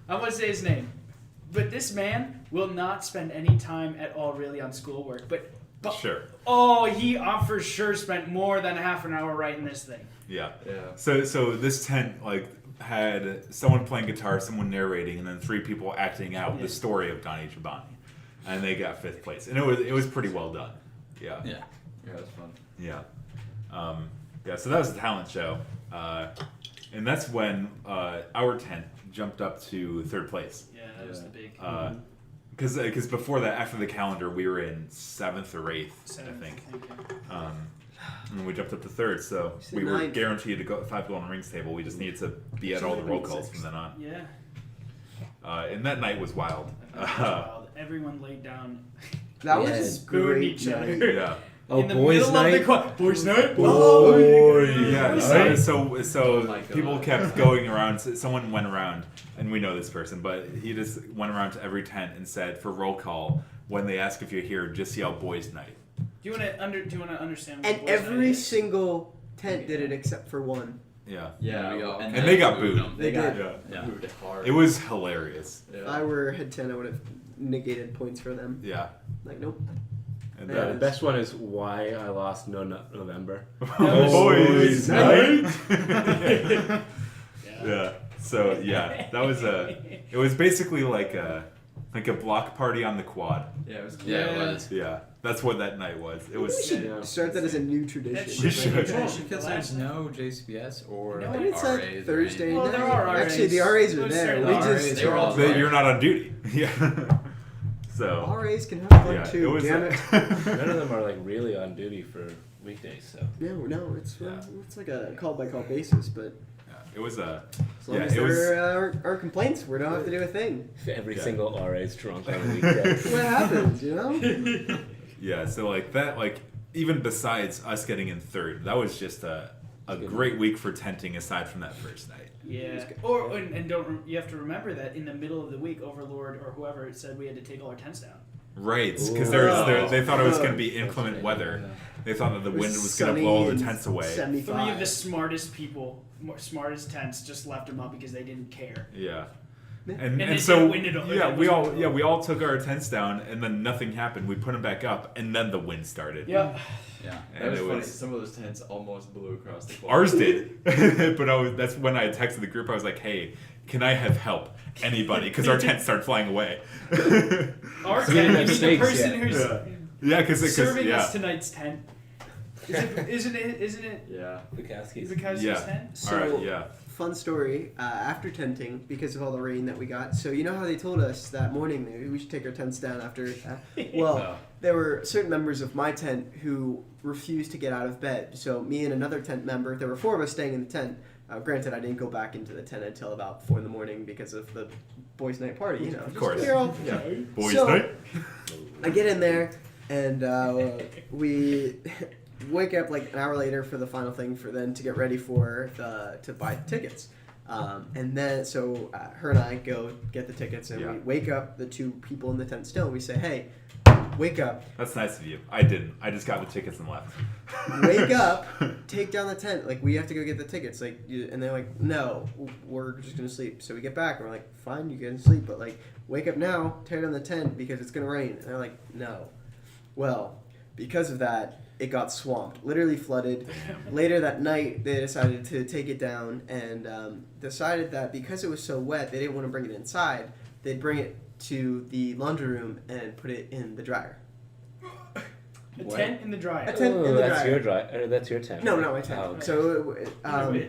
I want to say his name. But this man will not spend any time at all really on schoolwork. But Sure. oh, he for sure spent more than half an hour writing this thing. Yeah. Yeah. So this tent had someone playing guitar, someone narrating, and then 3 people acting out the story of Donnie Chobani, and they got 5th place, and it was pretty well done. Yeah. Yeah. Yeah, it was fun. Yeah. So that was the talent show, and that's when our tent jumped up to 3rd place. Yeah, that was the big. Because before that, after the calendar, we were in 7th or 8th, seventh, I think. yeah. And we jumped up to 3rd, so It's we were ninth. guaranteed to go 5 golden rings table. We just needed to be at all the roll calls from then on. Yeah. And that night was wild. That was wild. Everyone laid down. That Yeah. was Booing great. each other. Yeah. Oh, in the boys' middle night. of the boys' night. Oh, Yeah. Boys' So Oh my God. people kept going around. Someone went around, and we know this person, but he just went around to every tent and said, for roll call, when they ask if you're here, just yell boys' night. Do you want to understand? What And boys' night every is? single tent did it except for one. Yeah. Yeah, There we go. And they got booed. They did. Yeah. Yeah. booed hard. It was hilarious. If I were head 10, I would have negated points for them. Yeah. Like, nope. And Yeah, The that, best one is why I lost November. boys' night. night. Yeah. So yeah, that was it was basically like a block party on the quad. Yeah, it was cool. Yeah, it was. Yeah. That's what that night was. It We was should Yeah. start that as a new tradition. That's- We should. Especially because there's no JCBS or No, like And it's like RAs or Thursday anything. Well, night. there are Actually, the RAs. RAs are There's there. certain We RAs, just they were all That fun. you're not on duty. Yeah. So RAs can have fun yeah, too. it was Damn it. None of them are like really on duty for weekdays, so. No, it's Yeah. it's like a call by call basis, but yeah, it was a as long Yeah, as it was- there are complaints, we don't have to do a thing. Every Yeah. single RA's drunk on a weekday. What happens, you know? yeah. So like that, like even besides us getting in 3rd, that was just a great week for tenting. Aside from that first night. Yeah. Or and don't you have to remember that in the middle of the week, Overlord or whoever said we had to take all our tents down. Right, because Ooh. they thought it was going to be inclement weather. They thought that the wind was going to blow all the tents away. 75. 3 of the smartest people, smartest tents, just left them up because they didn't care. Yeah. And then so the wind had- we all took our tents down, and then nothing happened. We put them back up, and then the wind started. Yeah. Yeah, And that was it funny. was- Some of those tents almost blew across the quad. Ours did, but that's when I texted the group. I was like, "Hey, can I have help? Anybody?" Because our tent started flying away. Our So we didn't tent, you have mean the stakes person yet. who's Yeah, because serving us tonight's tent. Isn't it Yeah. Bukowski's. Bukowski's Yeah. tent? So, all right, yeah. fun story. After tenting, because of all the rain that we got, so you know how they told us that morning that we should take our tents down after. Well, there were certain members of my tent who refused to get out of bed. So me and another tent member, there were 4 of us staying in the tent. Granted, I didn't go back into the tent until about 4 in the morning because of the boys' night party. You know, Of course. Yeah. Boys' So- night. I get in there, and we wake up like an hour later for the final thing for then to get ready for to buy tickets. And then so her and I go get the tickets, and Yeah. we wake up the 2 people in the tent still, and we say, "Hey, wake up, That's nice of you. I didn't. I just got the tickets and left. wake up, take down the tent. Like we have to go get the tickets." Like, and they're like, "No, we're just gonna sleep." So we get back, and we're like, "Fine, you can sleep, but like wake up now, tear down the tent because it's gonna rain." And they're like, "No." Well, because of that, it got swamped, literally flooded. Later that night, they decided to take it down and decided that because it was so wet, they didn't want to bring it inside. They'd bring it to the laundry room and put it in the dryer. A tent in the dryer. A tent in the that's dryer. your dry. That's your tent. No, right? not my tent. Oh, okay. So,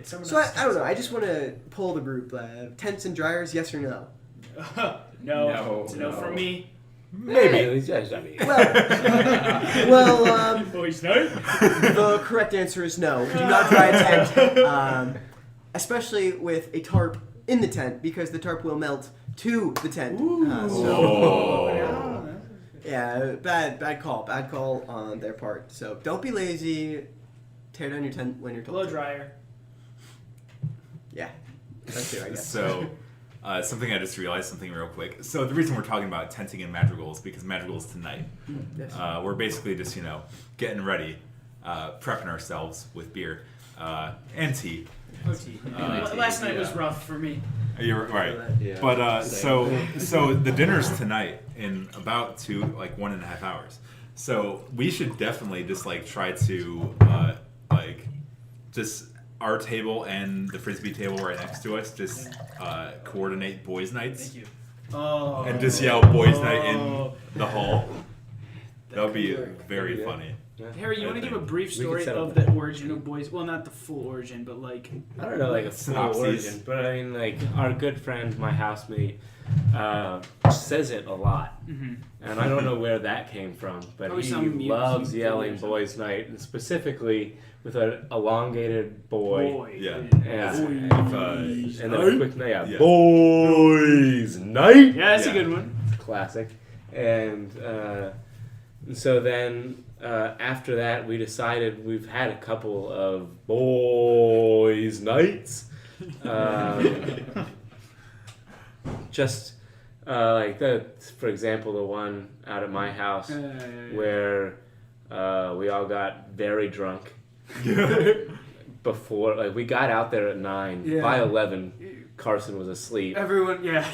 Someone so I else's don't know. tent. I just want to poll the group. Tents and dryers, yes or no? No. It's no from me. Maybe. These guys, I mean, Well, Boys night. the correct answer is no. Do not dry a tent, especially with a tarp in the tent because the tarp will melt to the tent. Oh. Yeah, bad call on their part. So don't be lazy. Tear down your tent when you're told. Blow to. dryer. Yeah, that's it, I guess. So, something I just realized, something real quick. So the reason we're talking about tenting and madrigals is because madrigals tonight. Yes. We're basically just getting ready, prepping ourselves with beer and tea. Last night was rough for me. You're right. Yeah. But Same. so the dinner's tonight in about 1.5 hours. So we should definitely just try to just our table and the frisbee table right next to us just coordinate boys' nights Thank you. Oh. and just yell boys' night in the hall. That would be very Yeah. funny. Harry, you I want to give a think brief we could story set up of that. the origin of boys? Well, not the full origin, but like. I don't know, like a full Synopses. origin, but I mean, like our good friend, my housemate, says it a lot, Mm-hmm. and I don't know where that came from, but Probably he some mute- loves some yelling thing or "boys' night," and specifically with an elongated boy. Yeah. Yeah. Boys' And then a quick Yeah. boys' night. Yeah, that's Yeah. a good one. Classic. And so then after that, we decided we've had a couple of boys' nights. Just like for example, the one out at my house where we all got very drunk. Before, like, we got out there at 9. Yeah. By 11, Carson was asleep. Everyone, yeah.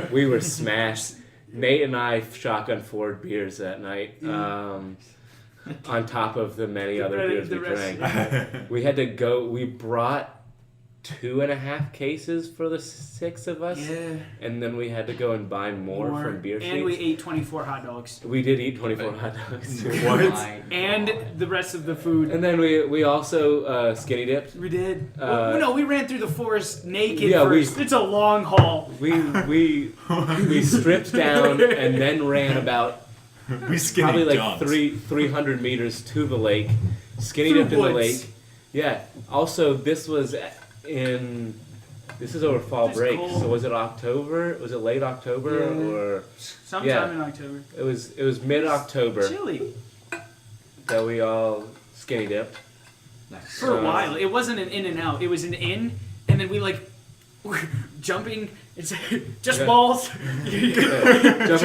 We were smashed. Nate and I shotgun forward beers that night, on top of the many other beers we drank. We had to go. We brought 2.5 cases for the 6 of us, Yeah. and then we had to go and buy more from beer And we sheets. ate 24 hot dogs. We did eat 24 hot dogs too. And the rest of the food. And then we also skinny dipped. We did. Uh, No, we ran through the forest naked Yeah, first. It's a long haul. We stripped down and then ran about We skinny probably like dumped. 300 meters to the lake, skinny Through dipped in the woods. lake. Yeah. Also, this is over fall It's break. cold. So was it October? Was it late October Yeah. or Sometime Yeah. in October. it was mid October Chilly. that we all skinny dipped. For a while. It wasn't an in and out. It was an in, and then we were jumping It's just balls. Just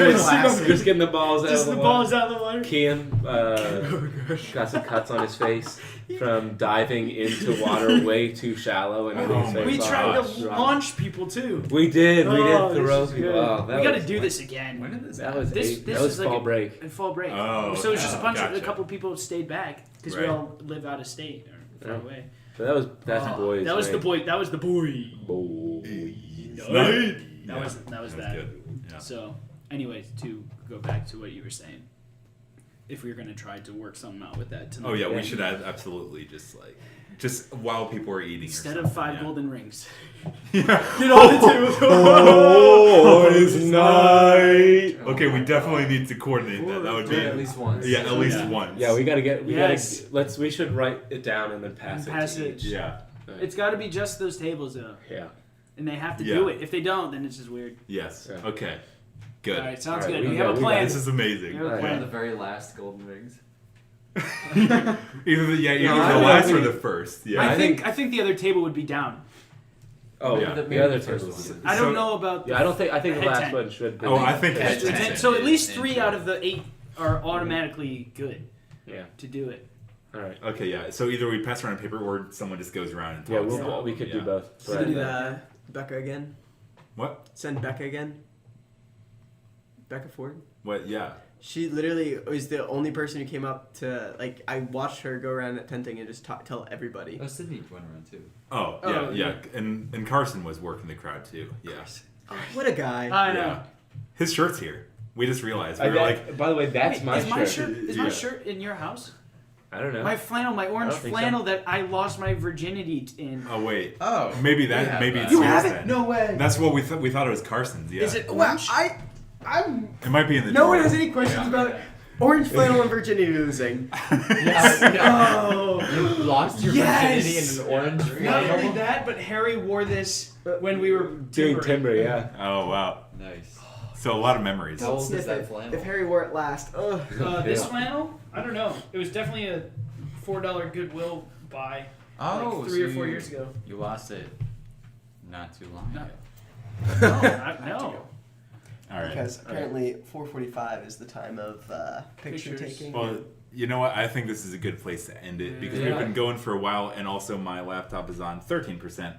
getting the balls out Just of the the balls water. out of the water. Kian got some cuts on his face from diving into water way too shallow and getting his face We all tried rough. to launch people too. We did. We Oh, did this throw is people. good. Oh, We got to do this again. When did this That happen? was This that was is like fall a- break. In fall break. Oh, So it's just a gotcha. couple people stayed back because we Right. all live out of state or far Yeah. away. So that's Oh, boys. That was the night. boy. That was the boy. Night. That was that. Good. Yeah. So, anyways, to go back to what you were saying, if we were gonna try to work something out with that tonight, Oh yeah, we should absolutely just while people are eating. instead or of 5 something, yeah. golden rings. Yeah. Get on the table. Boys night. Okay, we definitely need to coordinate that. That would be At least once. Yeah, at least Yeah. once. Yeah, we gotta get. Yes. We should write it down and then pass And it pass to it. each. Yeah. It's got to be just those tables though, Yeah. and they have to Yeah. do it. If they don't, then it's just weird. Yes. Yeah. Okay. Good. All right, sounds All right, good. we We got- have a we got- plan. This is amazing. We have a Alright. One of plan. the very last golden rings. Either the I last don't or know. the first. Yeah. I think the other table would be down. Oh, Yeah. the Maybe other the first tables. one. I don't So- know about. Yeah, I think the Head last tent. one should. Be Oh, I think Head head tent. tent. So at least is 3 intro. out of the 8 are automatically good Yeah. to do it. All right. Okay, yeah. So either we pass around paper or someone just goes around and Yeah, talks. we could Yeah. do both. So But- do Becca again. What? Send Becca again. Becca Ford. What? Yeah. She literally was the only person who came up to I watched her go around at tenting and just tell everybody. Oh, Sydney went around too. Oh, yeah, yeah. And Carson was working the crowd too. Yeah. What a guy. I know. Yeah. His shirt's here. We just realized. I We were got- like, by the way, that's Wait, my is shirt. my shirt. Is my Yeah. shirt in your house? I don't know. My flannel, my orange don't think flannel that I lost my virginity in. oh wait, Oh. maybe we that. have Maybe that. it's You yours have it? then. No way. That's what we thought. We thought it was Carson's. Yeah. Is it Well, orange? I'm. It might be in the. No drawer. one has any questions Yeah. about it. Orange flannel and virginity losing. Oh. You lost your Yes! virginity in an orange Not only flannel? that, but Harry wore this when we were Doing timbering. timber, yeah. Oh wow. Nice. So a lot of memories. How old is Sniff that it. flannel? If Harry wore it last, ugh. This Yeah. flannel? I don't know. It was definitely a $4 Goodwill buy. Oh, like 3 or so 4 you- years ago. You lost it not too long No. ago. No. All right. Because apparently 4:45 is the time of picture Pictures. taking. Well, you know what? I think this is a good place to end it because Yeah. we've been going for a while, and also my laptop is on 13%.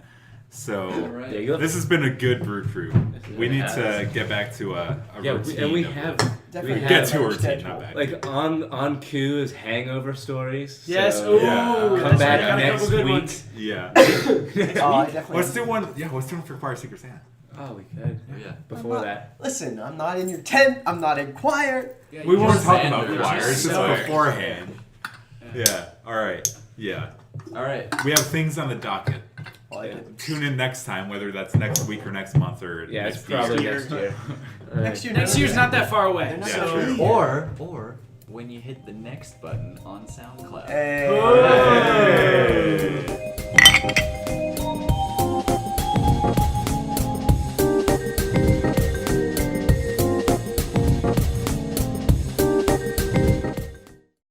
So Alright. Yeah, you this has been a good brew crew. We need to has. get back to a Yeah, routine. and we of have Definitely we get have to a our routine, schedule. not back. like on cue is hangover stories. Yes. So, Ooh, Yeah. that's come right. back Got a next couple good week. ones. Yeah. Oh, I definitely. Let's do one. Yeah, let's do one for Choir Secret Santa. Oh, we could. Oh, yeah. Before that. Listen, I'm not in your tent. I'm not in choir. Yeah, We you weren't just- talking about Sanders. choir. It's just So- beforehand. Yeah. All right. Yeah. All right. We have things on the docket. Well, I could- Tune in next time, whether that's next week or next month or Yeah, next it's probably year. next year. Next year. Next year's not that far away. They're not Yeah, so true. Or when you hit the next button on SoundCloud. Hey. Oh. Hey.